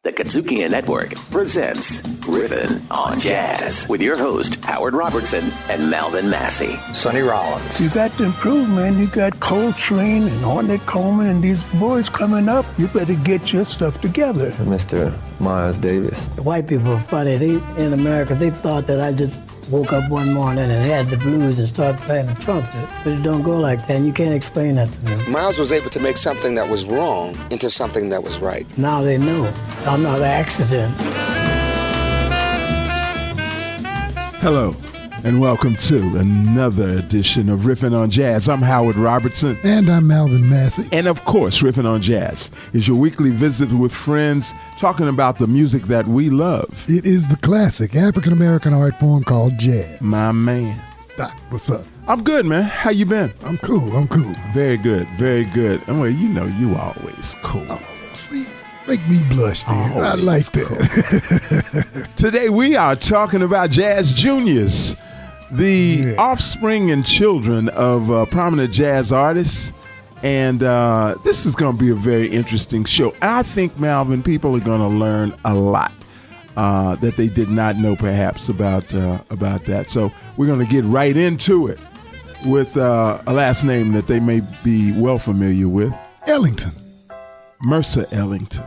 The KUDZUKIAN Network presents RIFFIN on Jazz with your host, Howard Robertson and Malvin Massey. Sonny Rollins. You got to improve, man. You got Coltrane and Ornette Coleman and these boys coming up. You better get your stuff together. Mr. Miles Davis. The white people are funny. In America, they thought that I just woke up one morning and had the blues and started playing the trumpet. But it don't go like that, and you can't explain that to them. Miles was able to make something that was wrong into something that was right. Now they know. I'm not an accident. Hello, and welcome to another edition of Riffin' on Jazz. I'm Howard Robertson. And I'm Malvin Massey. And of course, Riffin' on Jazz is your weekly visit with friends talking about the music that we love. It is the classic African-American art form called jazz. My man. Doc, what's up? I'm good, man. How you been? I'm cool. Very good, very good. And well, you know you always cool. Oh, see? Make me blush there. I like that. Cool. Today we are talking about jazz juniors, the offspring and children of prominent jazz artists. And this is going to be a very interesting show. I think, Malvin, people are going to learn a lot that they did not know perhaps about that. So we're going to get right into it with a last name that they may be well familiar with. Ellington. Mercer Ellington.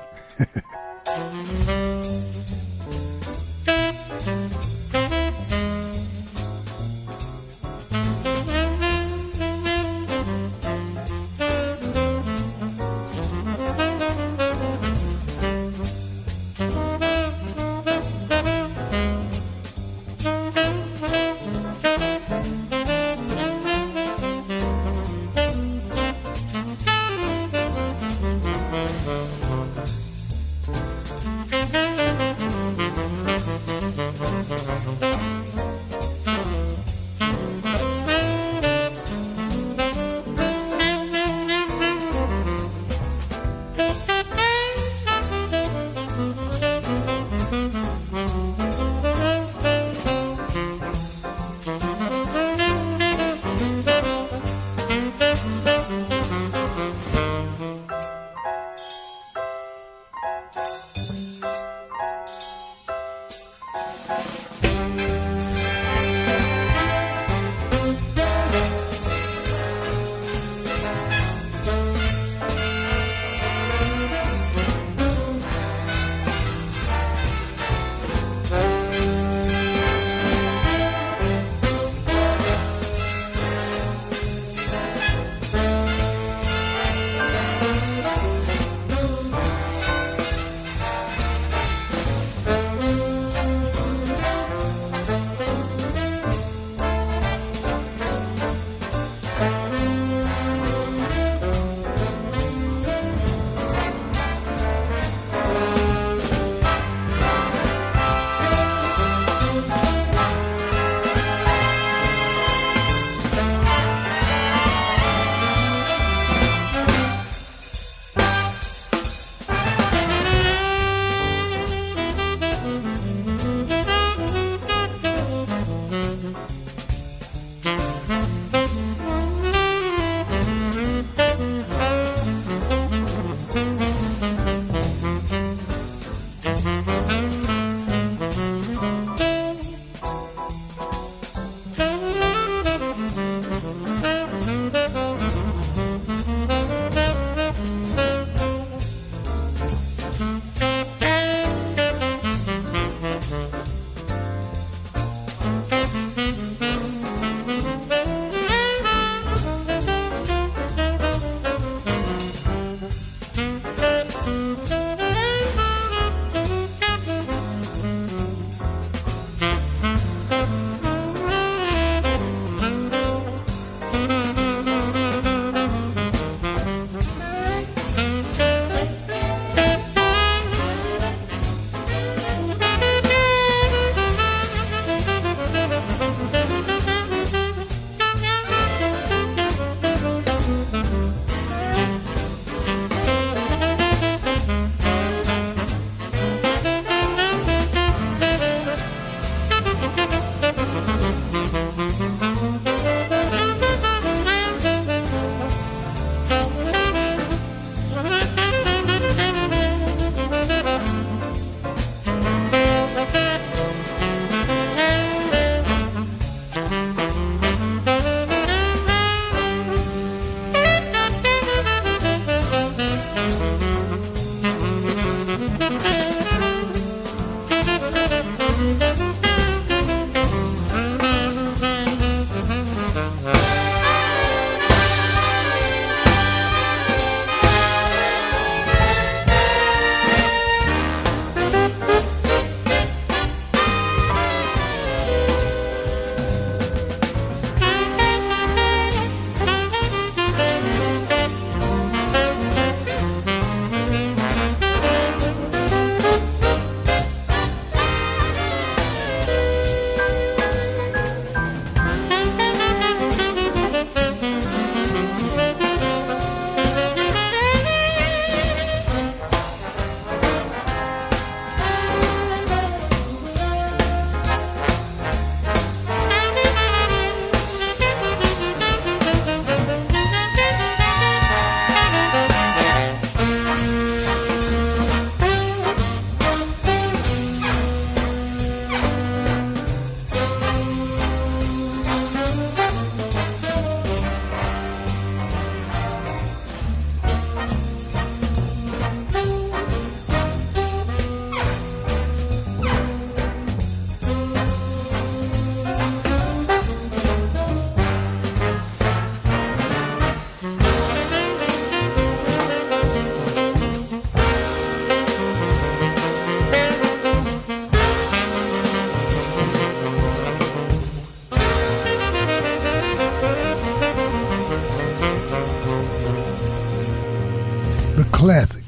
classic.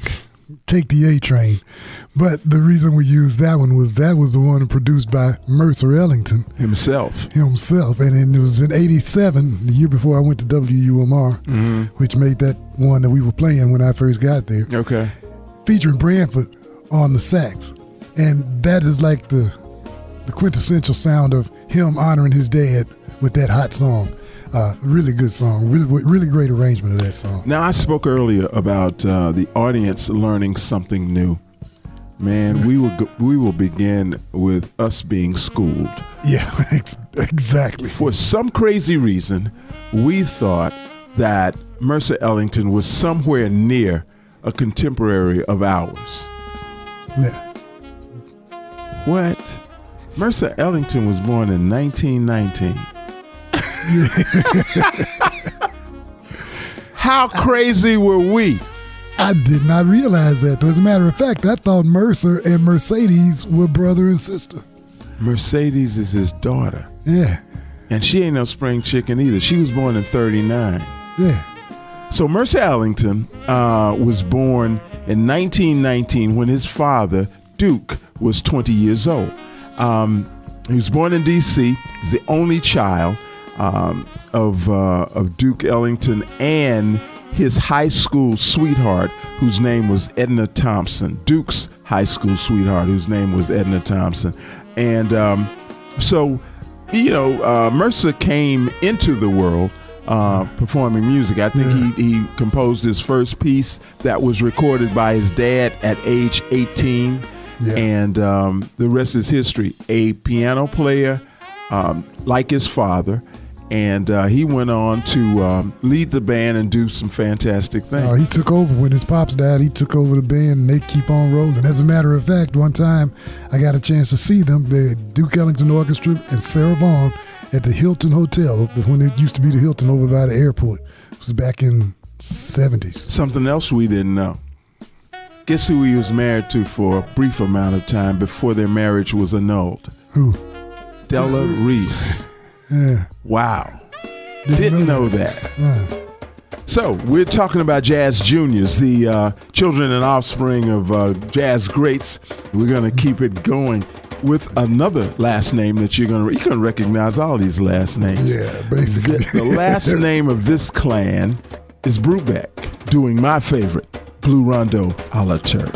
Take the A Train. But the reason we used that was the one produced by Mercer Ellington. Himself. And it was in 87, the year before I went to WUMR, which made that one that we were playing when I first got there. Okay. Featuring Branford on the sax. And that is like the quintessential sound of him honoring his dad with that hot song. Really good song. Really great arrangement of that song. Now, I spoke earlier about the audience learning something new. Man, we will begin with us being schooled. Yeah, exactly. For some crazy reason, we thought that Mercer Ellington was somewhere near a contemporary of ours. Yeah. What? Mercer Ellington was born in 1919. How crazy were we? I did not realize that. As a matter of fact, I thought Mercer and Mercedes were brother and sister. Mercedes is his daughter. Yeah. And she ain't no spring chicken either. She was born in 39. Yeah. So Mercer Ellington was born in 1919 when his father, Duke, was 20 years old. He was born in D.C. He's the only child of Duke Ellington and his high school sweetheart, whose name was Edna Thompson. Duke's high school sweetheart, whose name was Edna Thompson. And so, Mercer came into the world performing music. I think he composed his first piece that was recorded by his dad at age 18. Yeah. And the rest is history. A piano player like his father. And he went on to lead the band and do some fantastic things. He took over. When his pops died, he took over the band, and they keep on rolling. As a matter of fact, one time I got a chance to see them, the Duke Ellington Orchestra and Sarah Vaughan, at the Hilton Hotel, when it used to be the Hilton over by the airport. It was back in 70s. Something else we didn't know. Guess who he was married to for a brief amount of time before their marriage was annulled? Who? Della Reese. Yeah. Wow. Didn't know that. Yeah. So, we're talking about jazz juniors, the children and offspring of jazz greats. We're going to keep it going with another last name that you can recognize all these last names. Yeah, basically. The last name of this clan is Brubeck, doing my favorite, Blue Rondo a la Turk.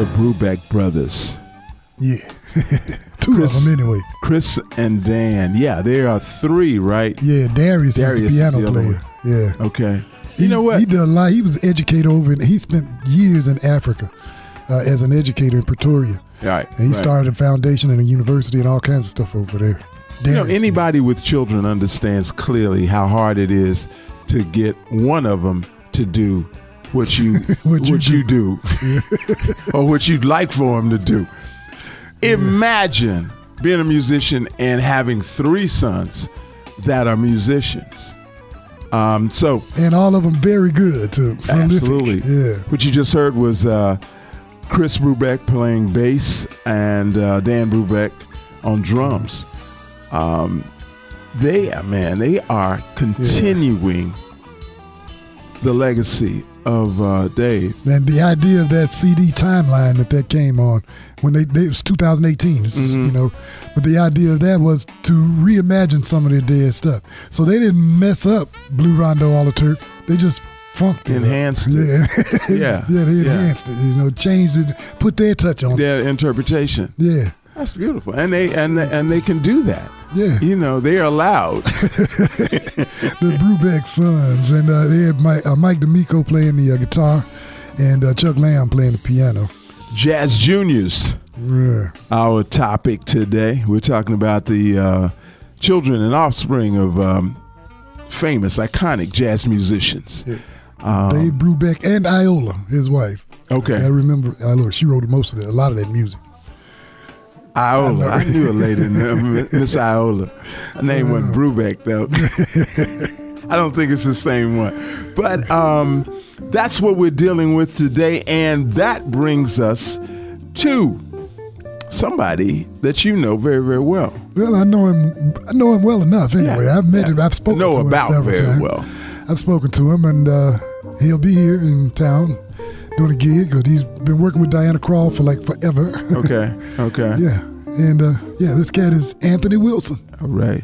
the Brubeck brothers. Yeah. Two of them anyway. Chris and Dan. Yeah, there are three, right? Yeah, Darius is the piano player. Yeah. Okay. You know what? He did a lot. He was an educator over he spent years in Africa as an educator in Pretoria. Right. And he started a foundation and a university and all kinds of stuff over there. Anybody with children understands clearly how hard it is to get one of them to do what you do or what you'd like for them to do. Imagine being a musician and having three sons that are musicians. And all of them very good too. Absolutely. Yeah. What you just heard was Chris Brubeck playing bass and Dan Brubeck on drums. They are continuing the legacy of Dave. And the idea of that CD timeline that came on when it was 2018, but the idea of that was to reimagine some of their dead stuff. So they didn't mess up Blue Rondo All the Turk. They just funked it. Enhanced it. Yeah. They enhanced it, changed it, put their touch on their interpretation. Yeah. That's beautiful. And they can do that. Yeah. They're allowed. The Brubeck sons. And they had Mike D'Amico playing the guitar and Chuck Lamb playing the piano. Jazz Juniors. Yeah. Our topic today. We're talking about the children and offspring of famous, iconic jazz musicians. Yeah. Dave Brubeck and Iola, his wife. Okay. I remember Iola. She wrote a lot of that music. Iola. I knew a lady named Miss Iola. Her name wasn't Brubeck, though. I don't think it's the same one. But that's what we're dealing with today, and that brings us to somebody that you know very, very well. Well, I know him well enough anyway. I've met him. I've spoken to him several times. Well. I've spoken to him, and he'll be here in town doing a gig, because he's been working with Diana Krall for like forever. Okay. Yeah. And this cat is Anthony Wilson. All right.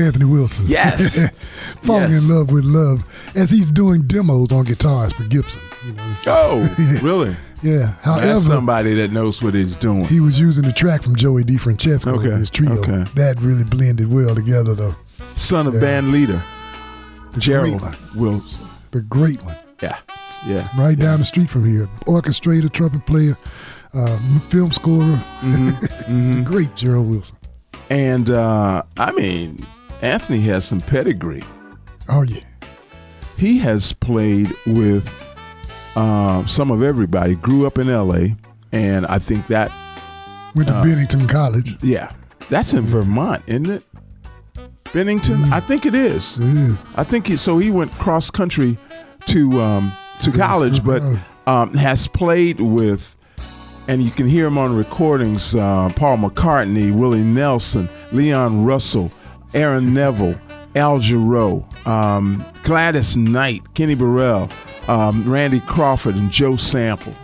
Anthony Wilson. Yes. Falling in love with love as he's doing demos on guitars for Gibson. Really? Yeah. However, that's somebody that knows what he's doing. He was using the track from Joey Defrancesco in his trio. Okay. That really blended well together, though. Son of band leader, Gerald Wilson. The great one. Yeah. Right down the street from here. Orchestrator, trumpet player, film scorer. The great Gerald Wilson. And, Anthony has some pedigree. Oh, yeah. He has played with some of everybody. Grew up in L.A., and I think that... Went to Bennington College. Yeah. That's in Vermont, isn't it? Bennington? I think it is. It is. I think he went cross country to college, but has played with, and you can hear him on recordings, Paul McCartney, Willie Nelson, Leon Russell, Aaron Neville, Al Jarreau, Gladys Knight, Kenny Burrell, Randy Crawford, and Joe Sample.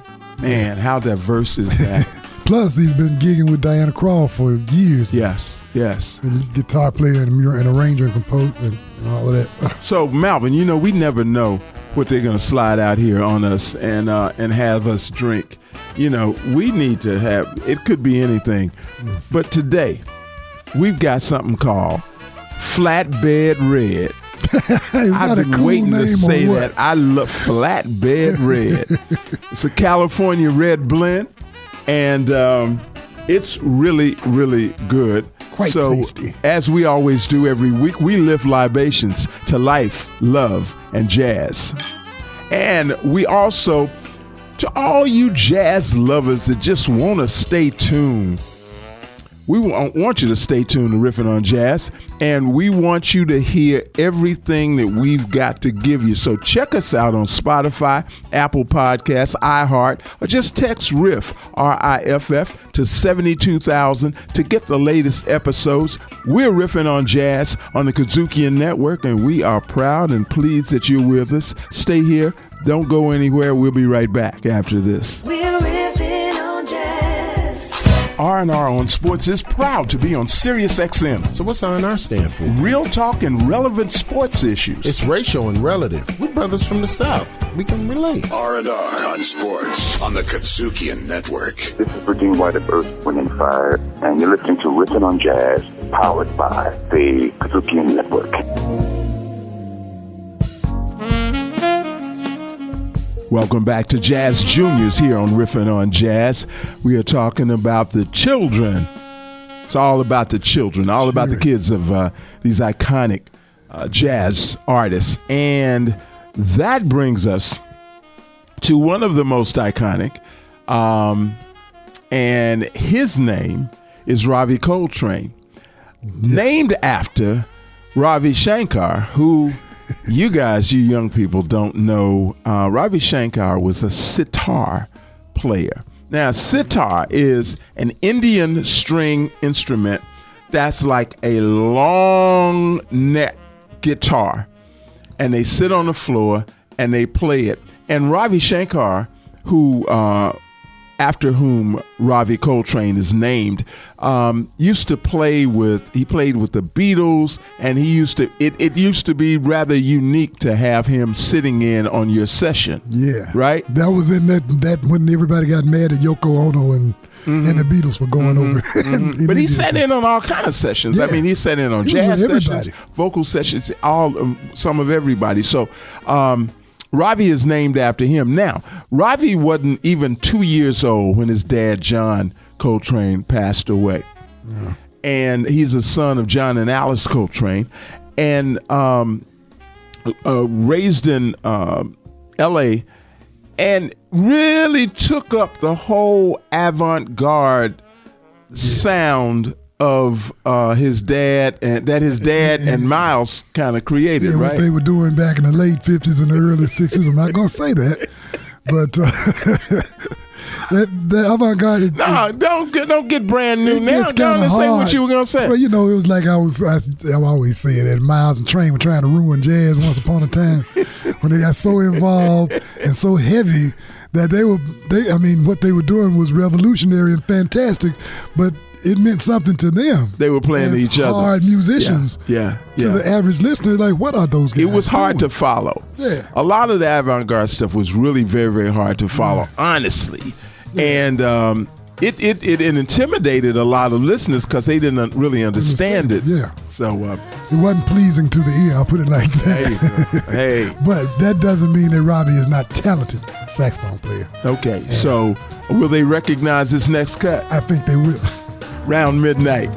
Man, how diverse is that? Plus, he's been gigging with Diana Krall for years. Yes. Guitar player and arranger and composer and all of that. So, Malvin, we never know what they're going to slide out here on us and have us drink. We need to have, it could be anything. But today, we've got something called Flatbed Red. I've been waiting to say that. I love Flatbed Red. It's a California red blend, and it's really, really good. Quite tasty. As we always do every week, we lift libations to life, love, and jazz. And we also, to all you jazz lovers that just want to stay tuned, we want you to stay tuned to Riffin' on Jazz, and we want you to hear everything that we've got to give you. So check us out on Spotify, Apple Podcasts, iHeart, or just text RIFF, R-I-F-F, to 72,000 to get the latest episodes. We're Riffin' on Jazz on the KUDZUKIAN Network, and we are proud and pleased that you're with us. Stay here. Don't go anywhere. We'll be right back after this. We're Riffin' on Jazz. R&R on Sports is proud to be on Sirius XM. So what's R&R stand for? Real talk and relevant sports issues. It's racial and relative. We're brothers from the South. We can relate. R&R on Sports on the KUDZUKIAN Network. This is Virginia White of Earth, Wind and Fire, and you're listening to Riffin' on Jazz, powered by the KUDZUKIAN Network. Welcome back to Jazz Juniors here on Riffin' on Jazz. We are talking about the children. It's all about the children, all about the kids of these iconic jazz artists. And that brings us to one of the most iconic, and his name is Ravi Coltrane, named after Ravi Shankar, who... You guys, you young people don't know, Ravi Shankar was a sitar player. Now, sitar is an Indian string instrument that's like a long neck guitar. And they sit on the floor and they play it. And Ravi Shankar, who after whom Ravi Coltrane is named, used to play with, he played with the Beatles, and he used to, it used to be rather unique to have him sitting in on your session. Yeah. Right? That was in that when everybody got mad at Yoko Ono and the Beatles for going over. But he sat in on all kind of sessions. Yeah. I mean, he sat in on jazz sessions, vocal sessions, some of everybody. So, Ravi is named after him. Now, Ravi wasn't even 2 years old when his dad, John Coltrane, passed away. Yeah. And he's a son of John and Alice Coltrane, and raised in L.A., and really took up the whole avant-garde sound of his dad, and that his dad and Miles kind of created, right? What they were doing back in the late 50s and the early 60s. I'm not going to say that, but that avant-garde. No, don't get brand new now. Go and say what you were going to say. Well, it was like I always say that Miles and Train were trying to ruin jazz once upon a time when they got so involved and so heavy that what they were doing was revolutionary and fantastic, but it meant something to them. They were playing to each other. Hard musicians. Yeah. To the average listener, like, what are those guys? It was hard to follow. Yeah. A lot of the avant-garde stuff was really very, very hard to follow, honestly. Yeah. And it intimidated a lot of listeners because they didn't really understand it. Yeah. So it wasn't pleasing to the ear, I'll put it like that. Hey. But that doesn't mean that Ravi is not talented saxophone player. Okay. And so will they recognize this next cut? I think they will. Round midnight.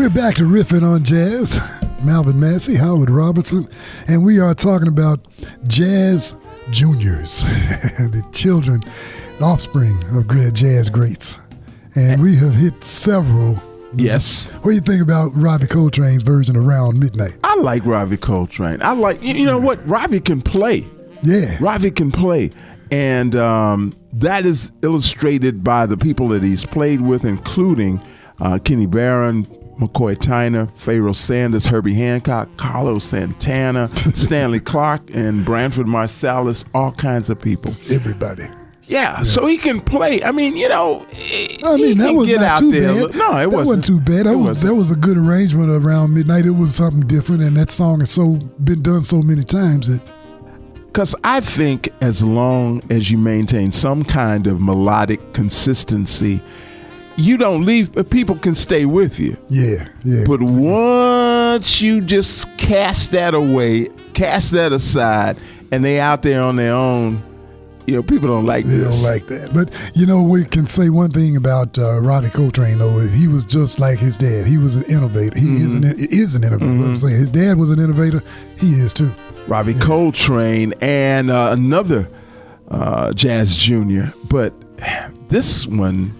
We're back to Riffin on Jazz. Malvin Massey, Howard Robertson, and we are talking about jazz juniors, the children, the offspring of great jazz greats. And we have hit several. Yes. What do you think about Ravi Coltrane's version of Around Midnight? I like Ravi Coltrane. I like, you know what? Ravi can play. Yeah. Ravi can play. And that is illustrated by the people that he's played with, including Kenny Barron, McCoy Tyner, Pharoah Sanders, Herbie Hancock, Carlos Santana, Stanley Clark, and Branford Marsalis, all kinds of people. Everybody. Yeah, so he can play. I mean, you know, that was not too bad. No, it wasn't too bad. That was a good arrangement of Around Midnight. It was something different, and that song has been done so many times that. Because I think as long as you maintain some kind of melodic consistency, you don't leave, people can stay with you. Yeah. But once you just cast that away, cast that aside, and they out there on their own, you know, people don't like this. They don't like that. But, you know, we can say one thing about Ravi Coltrane, though, is he was just like his dad. He was an innovator. He is an innovator. I'm saying his dad was an innovator. He is, too. Ravi Coltrane and another jazz junior. But this one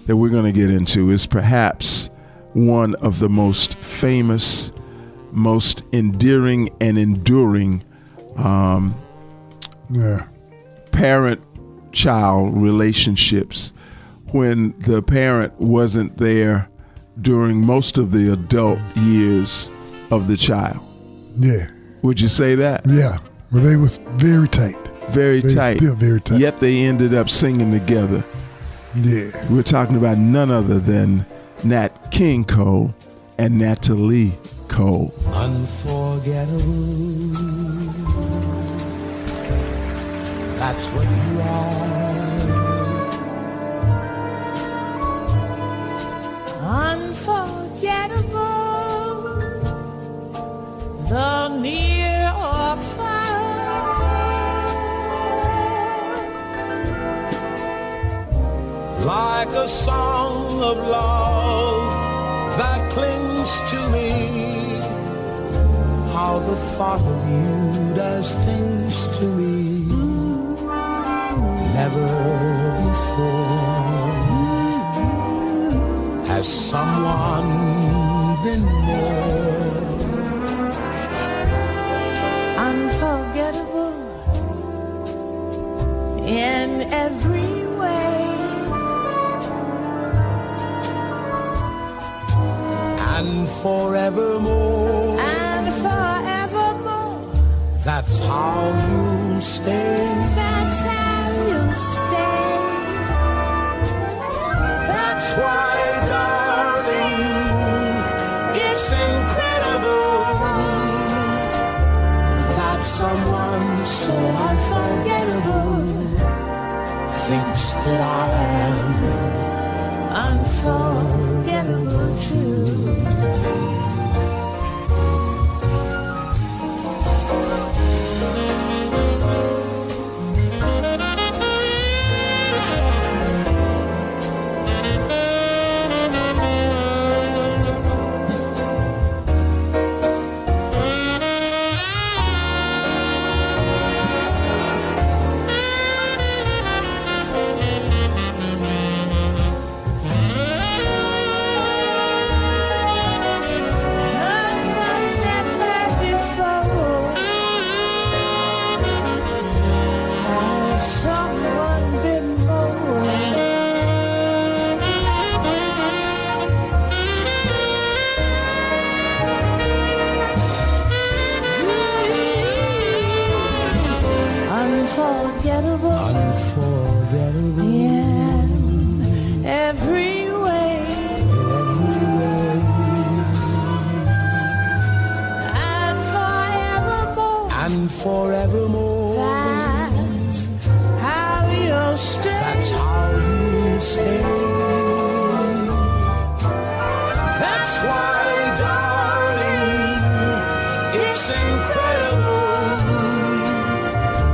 that we're going to get into is perhaps one of the most famous, most endearing and enduring parent-child relationships when the parent wasn't there during most of the adult years of the child. Yeah. Would you say that? Yeah. Well, they was very tight. Very tight. Still very tight. Yet they ended up singing together. Yeah. We're talking about none other than Nat King Cole and Natalie Cole. Unforgettable. That's what you are. Unforgettable. The near or far. Like a song of love that clings to me. How the thought of you does things to me. Never before has someone been more unforgettable in every way. And forevermore. And forevermore. That's how you'll stay. That's how you'll stay. That's why, darling, it's incredible that someone so unforgettable thinks that I am unforgettable too. Forevermore. That's how you'll stay. That's how you'll stay. That's why, darling, it's incredible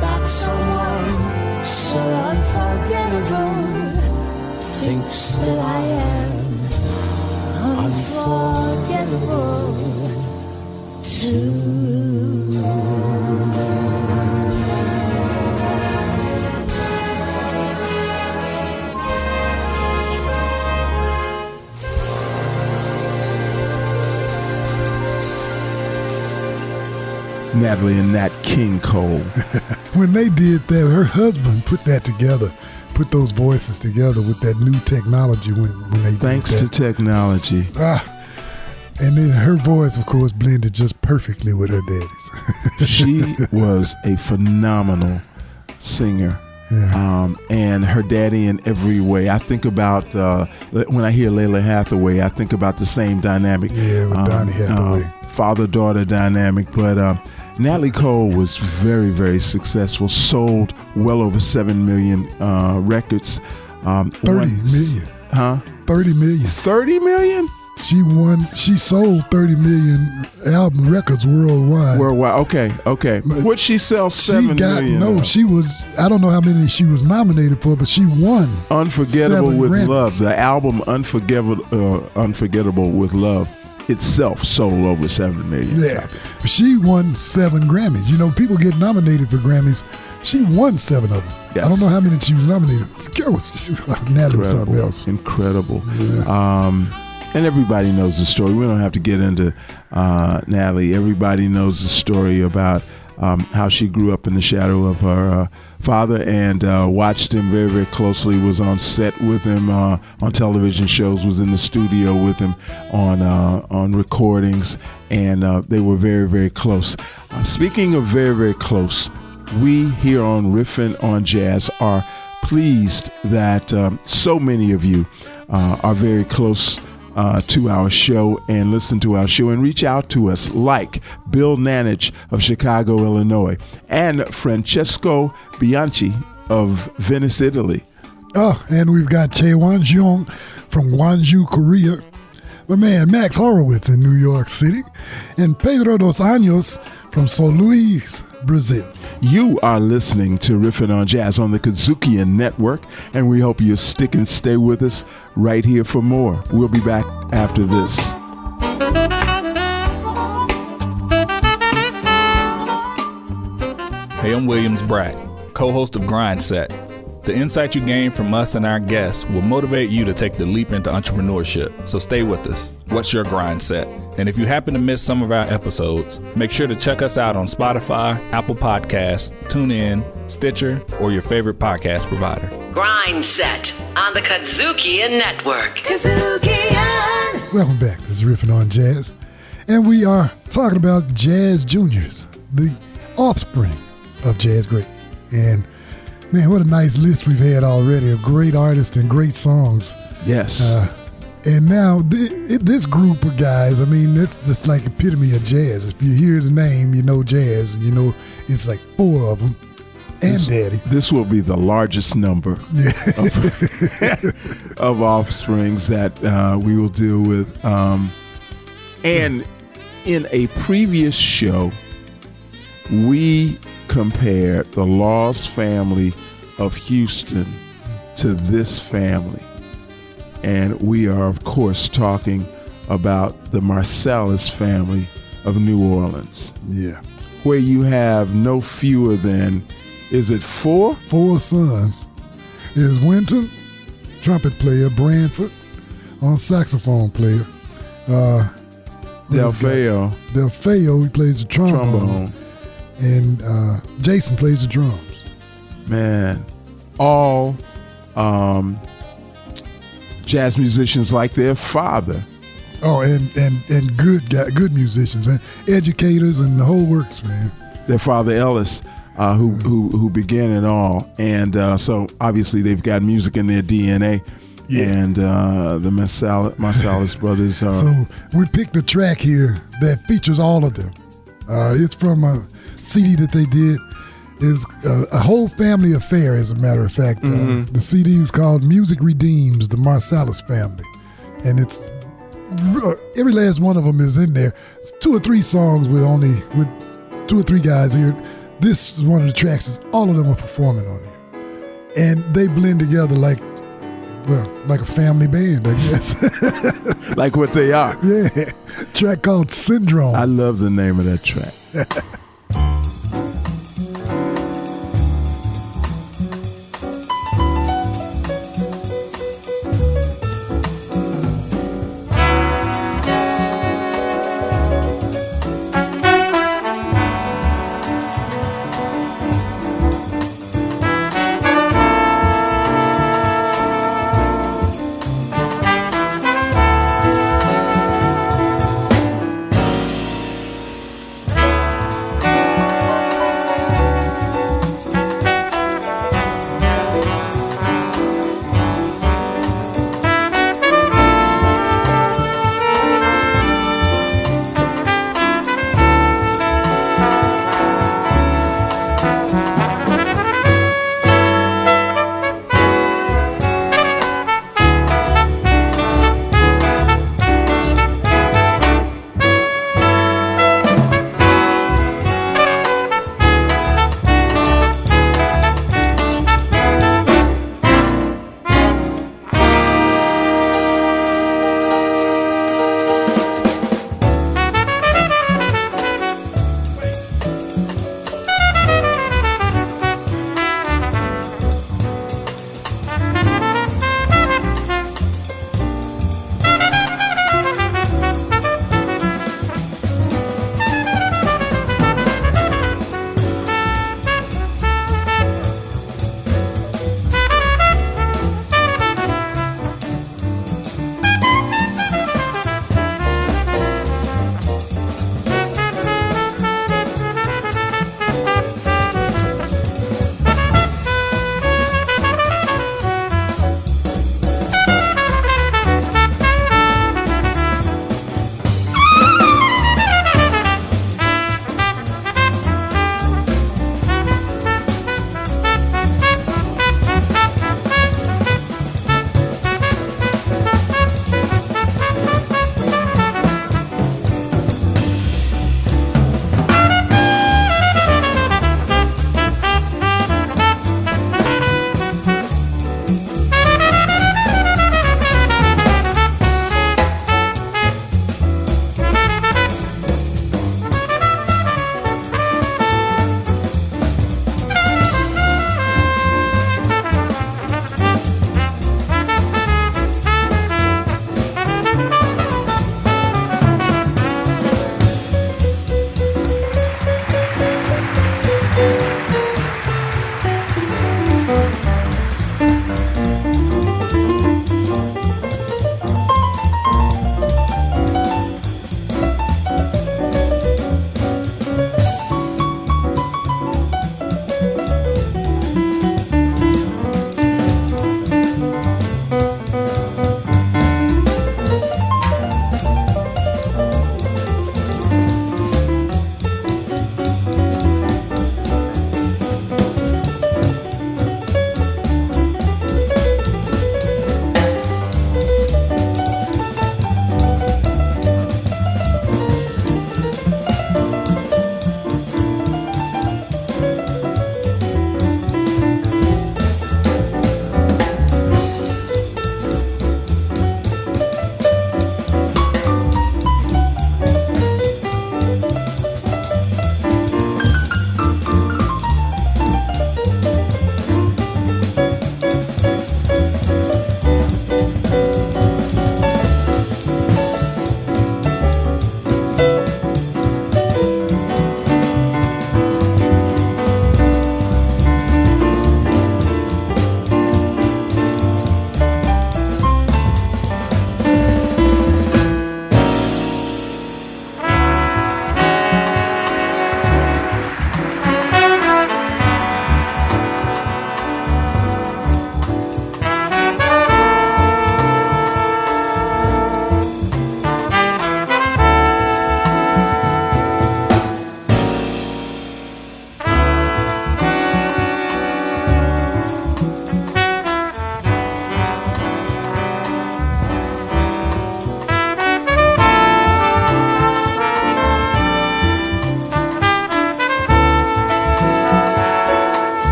that someone so unforgettable thinks that I am unforgettable. true. Natalie and Nat King Cole. When they did that, her husband put that together, put those voices together with that new technology when they Thanks did to that. technology. And then her voice, of course, blended just perfectly with her daddy's. She was a phenomenal singer. Yeah. And her daddy in every way. I think about, when I hear Layla Hathaway, I think about the same dynamic. Yeah, with Donnie Hathaway. Father-daughter dynamic. But Natalie Cole was very, very successful, sold well over 7 million records. 30 million. Huh? 30 million. 30 million? She sold 30 million album records worldwide. Okay. What'd she sell 7 million? No, she was, I don't know how many she was nominated for, but she won. Unforgettable 7 with Grammys. Love. The album Unforgettable with Love itself sold over 7 million. Yeah. She won 7 Grammys. You know, people get nominated for Grammys. She won 7 of them. Yes. I don't know how many she was nominated. Natalie was something else. Incredible. Yeah. And everybody knows the story. We don't have to get into Natalie. Everybody knows the story about how she grew up in the shadow of her father and watched him very, very closely, was on set with him on television shows, was in the studio with him on recordings, and they were very, very close. Speaking of very, very close, we here on Riffin' on Jazz are pleased that so many of you are very close to our show and listen to our show and reach out to us, like Bill Nanich of Chicago, Illinois, and Francesco Bianchi of Venice, Italy. And we've got Che Wan-jung from Gwangju, Korea. My man Max Horowitz in New York City, and Pedro dos Anjos from São Luís, Brazil. You are listening to Riffin' on Jazz on the KUDZUKIAN Network, and we hope you stick and stay with us right here for more. We'll be back after this. Hey, I'm Williams Brack, co-host of Grind Set. The insight you gain from us and our guests will motivate you to take the leap into entrepreneurship, so stay with us. What's your grind set? And if you happen to miss some of our episodes, make sure to check us out on Spotify, Apple Podcasts, TuneIn, Stitcher, or your favorite podcast provider. Grind Set on the KUDZUKIAN Network. KUDZUKIAN! Welcome back. This is Riffin' on Jazz. And we are talking about jazz juniors, the offspring of jazz greats. And man, what a nice list we've had already of great artists and great songs. Yes. And now this group of guys, I mean, that's just like epitome of jazz. If you hear the name, you know jazz. You know it's like 4 of them and Daddy. This will be the largest number of offsprings that we will deal with. And in a previous show, we compared the Laws family of Houston to this family. And we are, of course, talking about the Marsalis family of New Orleans. Yeah. Where you have no fewer than, is it 4? 4 sons. There's Winton, trumpet player, Branford, on saxophone player. Delfeo, he plays the trombone. And Jason plays the drums. Man, all jazz musicians like their father. Oh, and good musicians and educators and the whole works, man. Their father Ellis, who began it all, and so obviously they've got music in their DNA. Yeah. And the Marsalis brothers. So we picked a track here that features all of them. It's from a CD that they did. Is a whole family affair, as a matter of fact. The CD was called Music Redeems the Marsalis Family. And it's every last one of them is in there. It's 2 or 3 songs with 2 or 3 guys here. This is one of the tracks that all of them are performing on here. And they blend together like well, like a family band, I guess. Like what they are. Yeah. Track called Syndrome. I love the name of that track.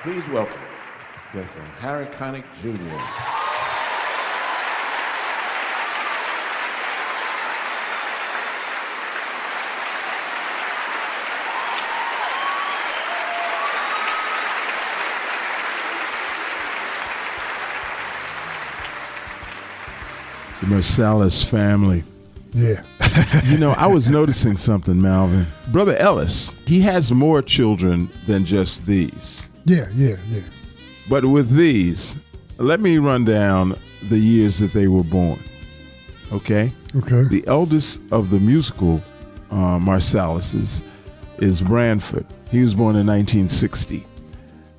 Please welcome Mr. Harry Connick Jr. The Marsalis family. Yeah. You know, I was noticing something, Malvin. Brother Ellis, he has more children than just these. Yeah. But with these, let me run down the years that they were born. Okay? Okay. The eldest of the musical Marsalises is Branford. He was born in 1960.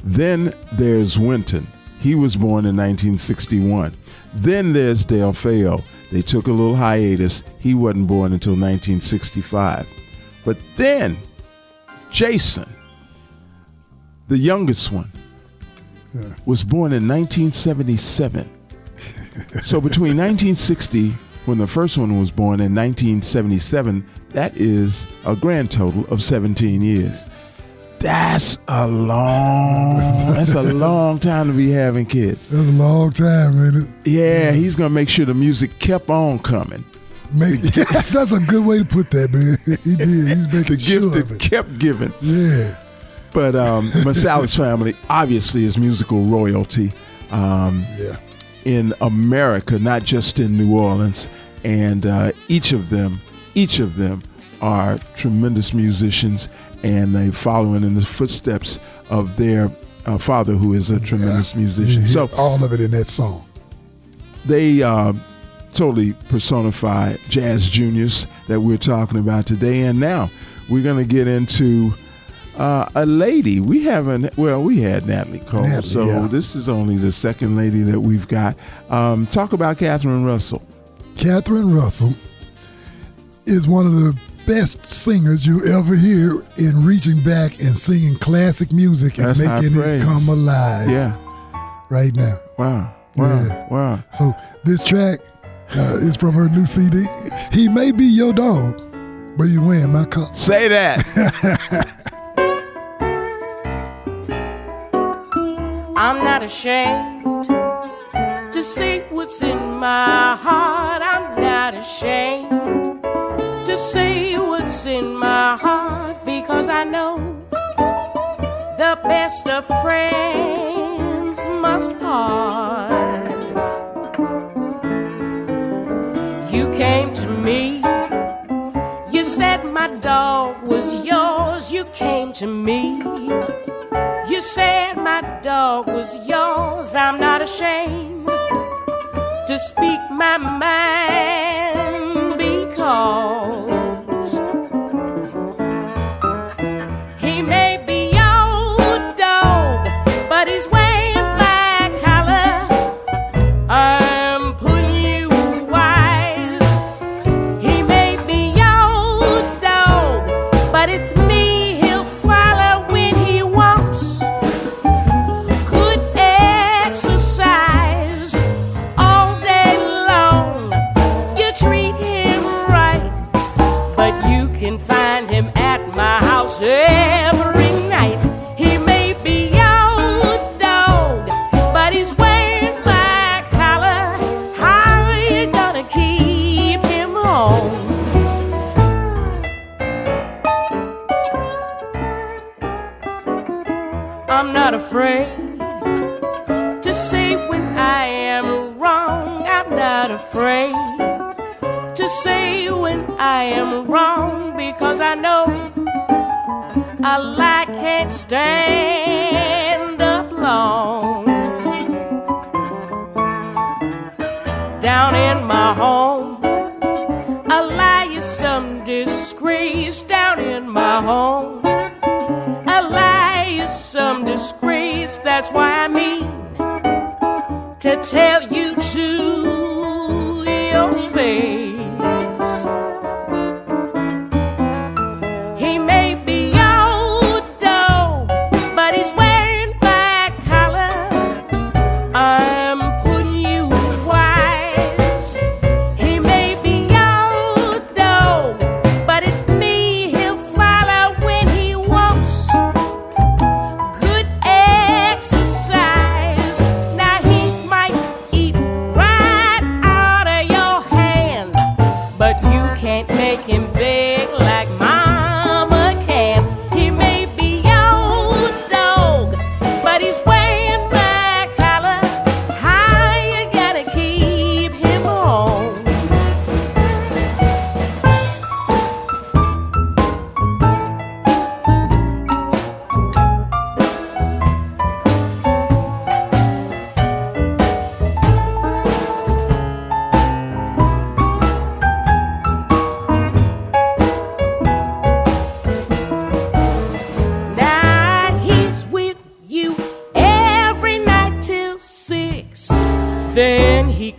Then there's Winton. He was born in 1961. Then there's Del Feo. They took a little hiatus. He wasn't born until 1965. But then Jason, the youngest one, was born in 1977. So between 1960, when the first one was born, and 1977, that is a grand total of 17 years. That's a long time to be having kids. That's a long time, man. Yeah, he's going to make sure the music kept on coming. That's a good way to put that, man. He did. He's making sure the of it. gift kept giving. Yeah. But Marsalis family obviously is musical royalty in America, not just in New Orleans. And each of them are tremendous musicians, and they following in the footsteps of their father, who is a tremendous musician. So all of it in that song. They totally personify jazz juniors that we're talking about today. And now we're going to get into a lady. We had Natalie Cole, this is only the second lady that we've got. Talk about Catherine Russell. Catherine Russell is one of the best singers you ever hear in reaching back and singing classic music and making it come alive. Yeah. Right now. Wow. So this track is from her new CD. He may be your dog, but he's wearing my collar. Say that. I'm not ashamed to say what's in my heart. I'm not ashamed to say what's in my heart, because I know the best of friends must part. You came to me, you said my dog was yours. You came to me, you said my dog was yours. I'm not ashamed to speak my mind, because he may be your dog, but he's wearing my collar. I'm putting you wise. He may be your dog, but it's me he'll follow when he wants. Good exercise all day long. You treat him right, but you can find him at my house every night. He may be your dog, but he's wearing my collar. How are you gonna keep him home? I'm not afraid to say when I am wrong. I'm not afraid to say when I am wrong, because I know a lie can't stand up long. Down in my home, a lie is some disgrace. Down in my home, a lie is some disgrace. That's why I mean to tell you to your face. He may be your dog, but he's wearing my collar. I'm putting you wise. He may be your dog, but it's me he'll follow when he wants. Good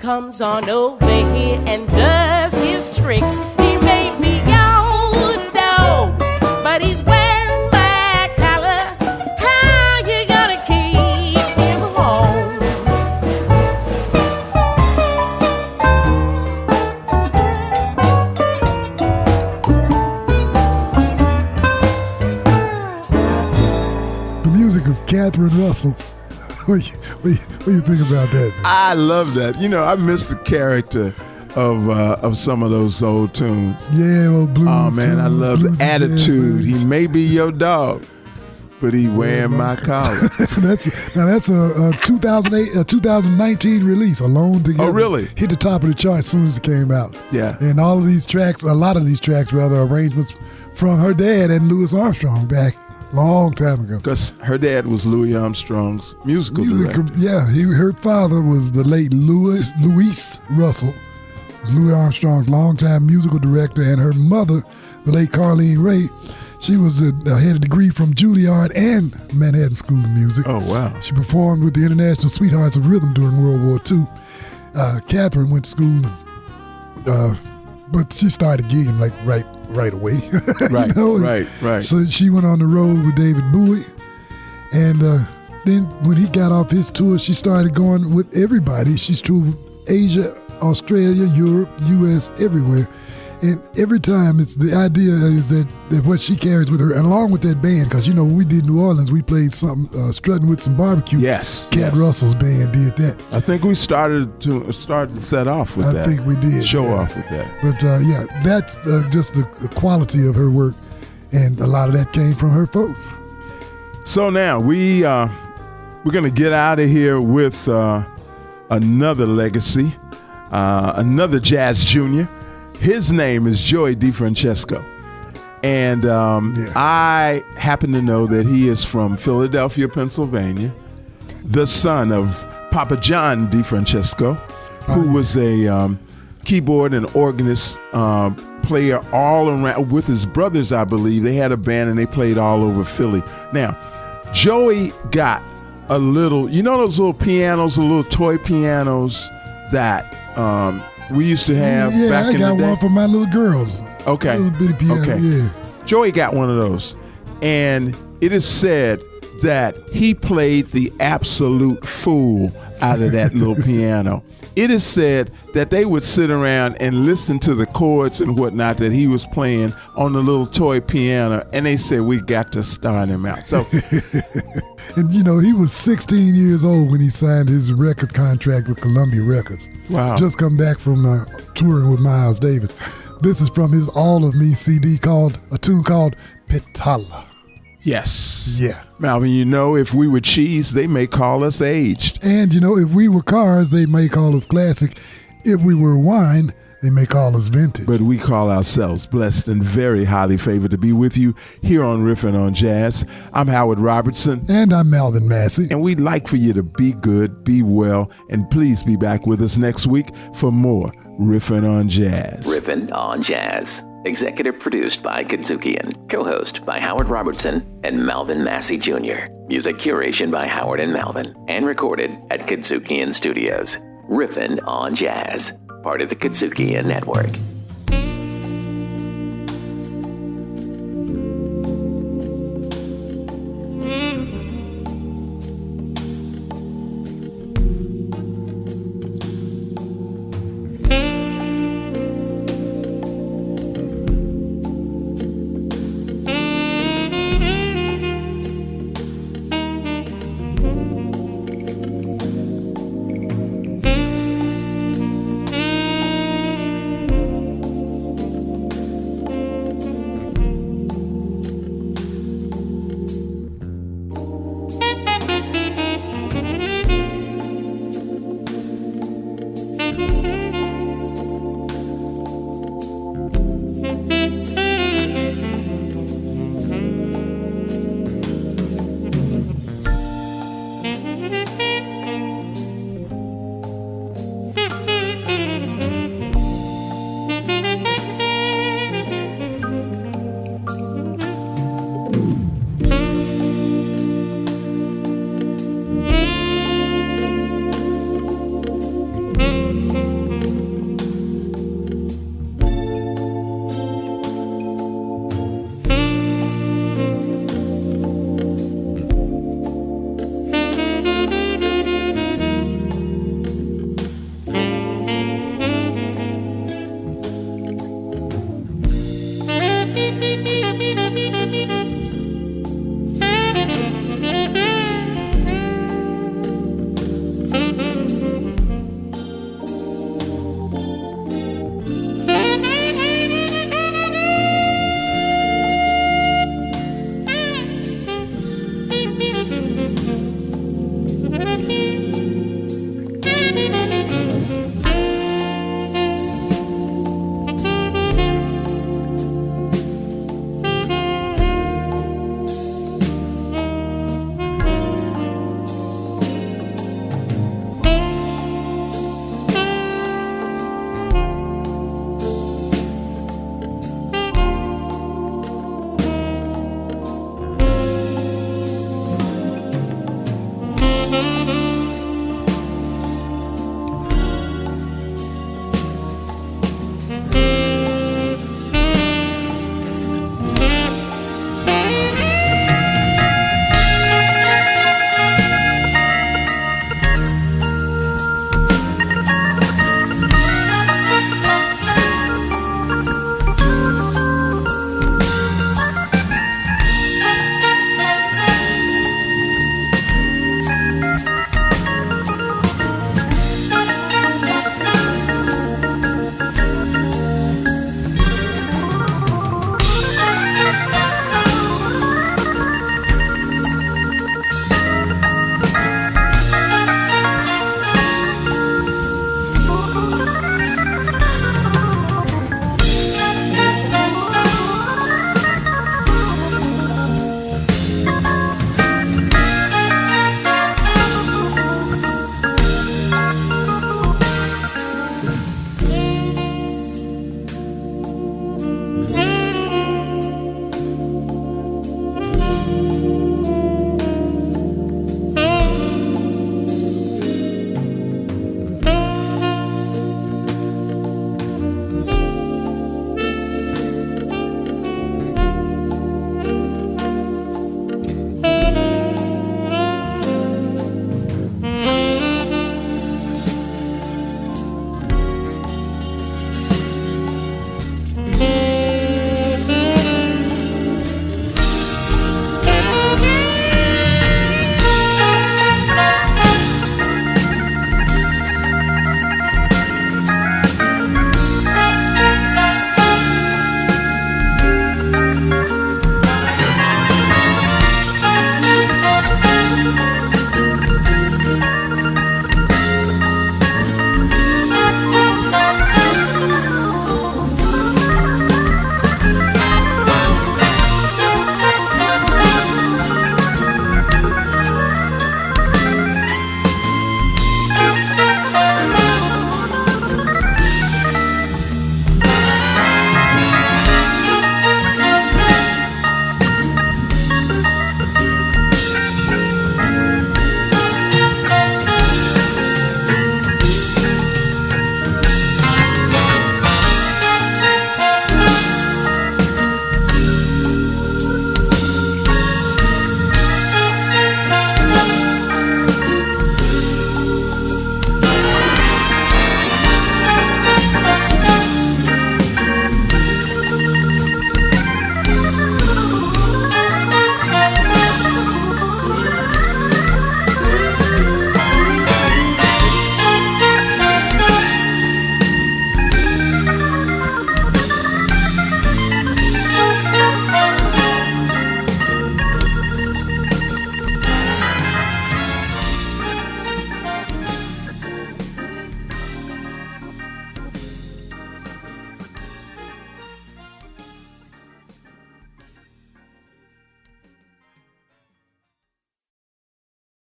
comes on over here and does his tricks. He made me your dog, but he's wearing my collar. How you gonna keep him home? The music of Catherine Russell. What do you think about that, man? I love that. You know, I miss the character of some of those old tunes. Yeah, well, blues. Oh man, tunes, I love the attitude. Jazz. He may be your dog, but he wearing my collar. that's a 2019 release, Alone Together. Oh, really? Hit the top of the chart as soon as it came out. Yeah. And all of these tracks, a lot of these tracks, rather, arrangements from her dad and Louis Armstrong back long time ago. Because her dad was Louis Armstrong's musical director. Yeah, her father was the late Louis Russell. Was Louis Armstrong's longtime musical director, and her mother, the late Carlene Ray, she was had a degree from Juilliard and Manhattan School of Music. Oh, wow. She performed with the International Sweethearts of Rhythm during World War II. Catherine went to school, but she started gigging like right away. Right, right. So she went on the road with David Bowie, and then when he got off his tour, she started going with everybody. She's toured Asia, Australia, Europe, U.S., everywhere. And every time, it's the idea is that what she carries with her, and along with that band, because, you know, when we did New Orleans, we played something, Strutting with Some Barbecue. Yes. Cat Russell's band did that. I think we started to set off with that. I think we did. Show off with that. But, that's just the quality of her work, and a lot of that came from her folks. So now, we're going to get out of here with another legacy, another jazz junior. His name is Joey Defrancesco. And I happen to know that he is from Philadelphia, Pennsylvania, the son of Papa John Defrancesco, who was a keyboard and organist player all around with his brothers, I believe. They had a band and they played all over Philly. Now, Joey got a little, you know those little pianos, the little toy pianos that we used to have back in the day? Yeah, I got one for my little girls. Okay. A little bitty piano, okay. Yeah. Joey got one of those. And it is said that he played the absolute fool out of that little piano. It is said that they would sit around and listen to the chords and whatnot that he was playing on the little toy piano, and they said, we got to start him out. So, and you know, he was 16 years old when he signed his record contract with Columbia Records. Wow. Just come back from touring with Miles Davis. This is from his All of Me CD a tune called Petala. Yes. Yeah. Malvin, you know, if we were cheese, they may call us aged. And, you know, if we were cars, they may call us classic. If we were wine, they may call us vintage. But we call ourselves blessed and very highly favored to be with you here on RIFFIN on Jazz. I'm Howard Robertson. And I'm Malvin Massey. And we'd like for you to be good, be well, and please be back with us next week for more RIFFIN on Jazz. RIFFIN on Jazz. Executive produced by KUDZUKIAN. Co-host by Howard Robertson and Malvin Massey Jr. Music curation by Howard and Malvin. And recorded at KUDZUKIAN Studios. RIFFIN on Jazz. Part of the KUDZUKIAN Network.